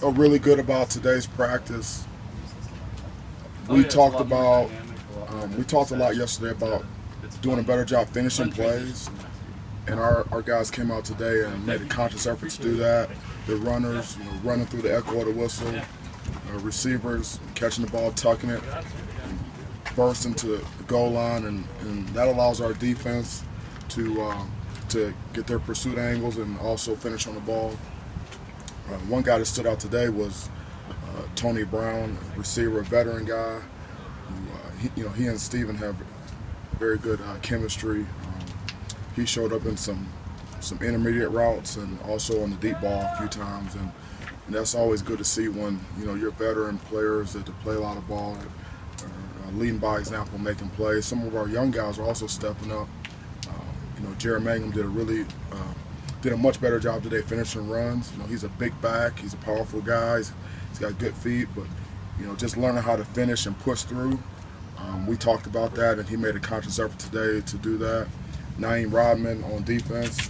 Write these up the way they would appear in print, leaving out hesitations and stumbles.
felt really good about today's practice. We talked about we talked a lot yesterday about doing a better job finishing plays, and our guys came out today and made a conscious effort to do that. The runners, running through the echo of the whistle, receivers catching the ball, tucking it, burst into the goal line, and that allows our defense to get their pursuit angles and also finish on the ball. One guy that stood out today was Tony Brown, receiver, a veteran guy. He and Steven have very good chemistry. He showed up in some intermediate routes and also on the deep ball a few times, and that's always good to see when your veteran players that play a lot of ball are leading by example, making plays. Some of our young guys are also stepping up. Jared Mangum did a much better job today finishing runs. He's a big back, he's a powerful guy, he's got good feet, but just learning how to finish and push through. We talked about that, and he made a conscious effort today to do that. Naeem Rodman on defense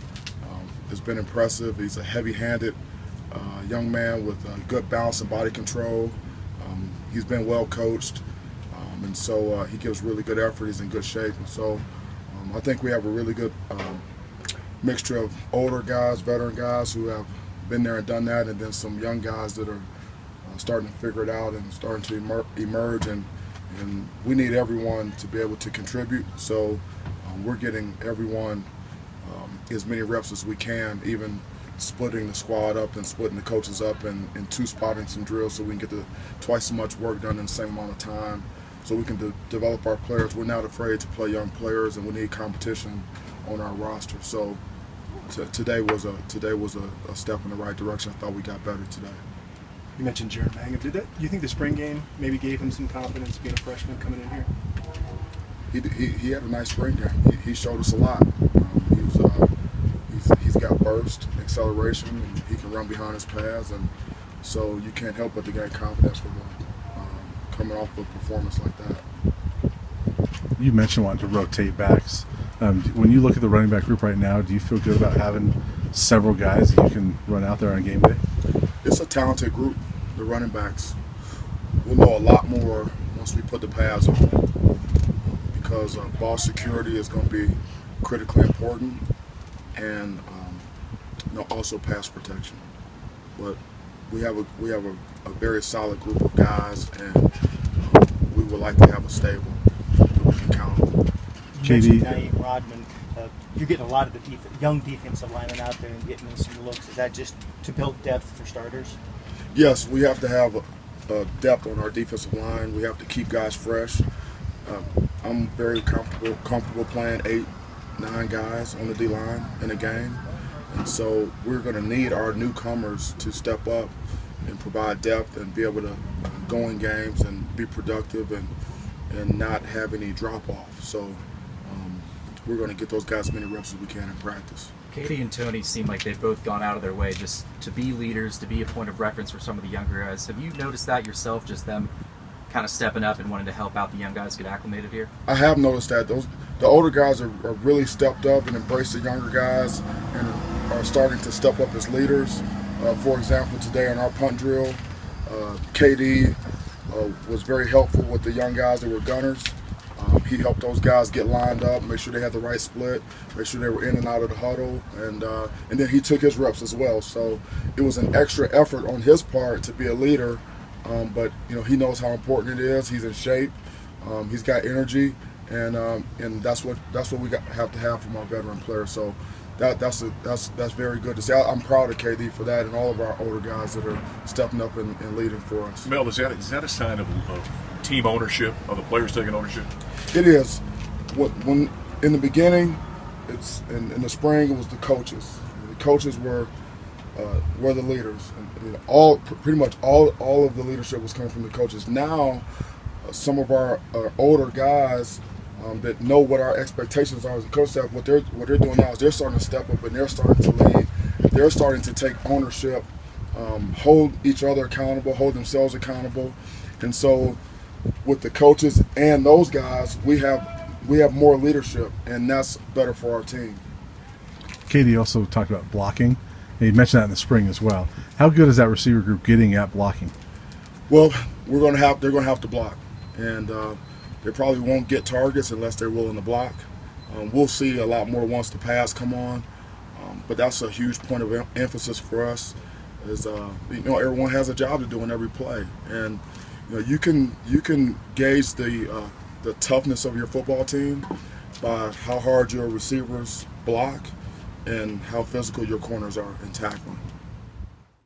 has been impressive. He's a heavy-handed young man with good balance and body control. He's been well coached, and so he gives really good effort. He's in good shape, and so I think we have a really good mixture of older guys, veteran guys who have been there and done that, and then some young guys that are starting to figure it out and starting to emerge, and we need everyone to be able to contribute. So we're getting everyone as many reps as we can, even splitting the squad up and splitting the coaches up and two spotting some drills so we can get twice as much work done in the same amount of time, so we can develop our players. We're not afraid to play young players, and we need competition on our roster. So today was a step in the right direction. I thought we got better today. You mentioned Jared Mangum. Do you think the spring game maybe gave him some confidence being a freshman coming in here? He had a nice spring game. He showed us a lot. He's got burst, acceleration, and he can run behind his pads, and so you can't help but to gain confidence from him coming off a performance like that. You mentioned wanting to rotate backs. When you look at the running back group right now, do you feel good about having several guys that you can run out there on game day? It's a talented group, the running backs. We'll know a lot more once we put the pads on, because ball security is going to be critically important, and also pass protection. But we have a very solid group of guys, and we would like to have a stable that we can count on. KD, Naeem Rodman, you're getting a lot of the young defensive linemen out there and getting them some looks. Is that just to build depth for starters? Yes, we have to have a depth on our defensive line. We have to keep guys fresh. I'm very comfortable playing 8, 9 guys on the D-line in a game. And so we're going to need our newcomers to step up and provide depth and be able to go in games and be productive and not have any drop-off. So we're going to get those guys as many reps as we can in practice. Katie and Tony seem like they've both gone out of their way just to be leaders, to be a point of reference for some of the younger guys. Have you noticed that yourself, just them kind of stepping up and wanting to help out the young guys get acclimated here? I have noticed that. The older guys are really stepped up and embraced the younger guys and are starting to step up as leaders. For example, today in our punt drill, KD was very helpful with the young guys that were gunners. He helped those guys get lined up, make sure they had the right split, make sure they were in and out of the huddle, and then he took his reps as well. So it was an extra effort on his part to be a leader, but he knows how important it is. He's in shape, he's got energy, and that's what we have to have from our veteran players. So that's very good to see. I'm proud of KD for that, and all of our older guys that are stepping up and leading for us. Mel, is that a sign of team ownership, of the players taking ownership? It is. When in the beginning, it's in the spring, it was the coaches. The coaches were the leaders, and pretty much all of the leadership was coming from the coaches. Now, some of our older guys that know what our expectations are as a coach staff, what they're doing now is they're starting to step up and they're starting to lead. They're starting to take ownership, hold each other accountable, hold themselves accountable, and so with the coaches and those guys, we have more leadership, and that's better for our team. Katie also talked about blocking And you mentioned that in the spring as well. How good is that receiver group getting at blocking? Well, they're going to have to block, and they probably won't get targets unless they're willing to block. We'll see a lot more once the pass come on, but that's a huge point of emphasis for us. Is everyone has a job to do in every play, and you can gauge the toughness of your football team by how hard your receivers block and how physical your corners are in tackling.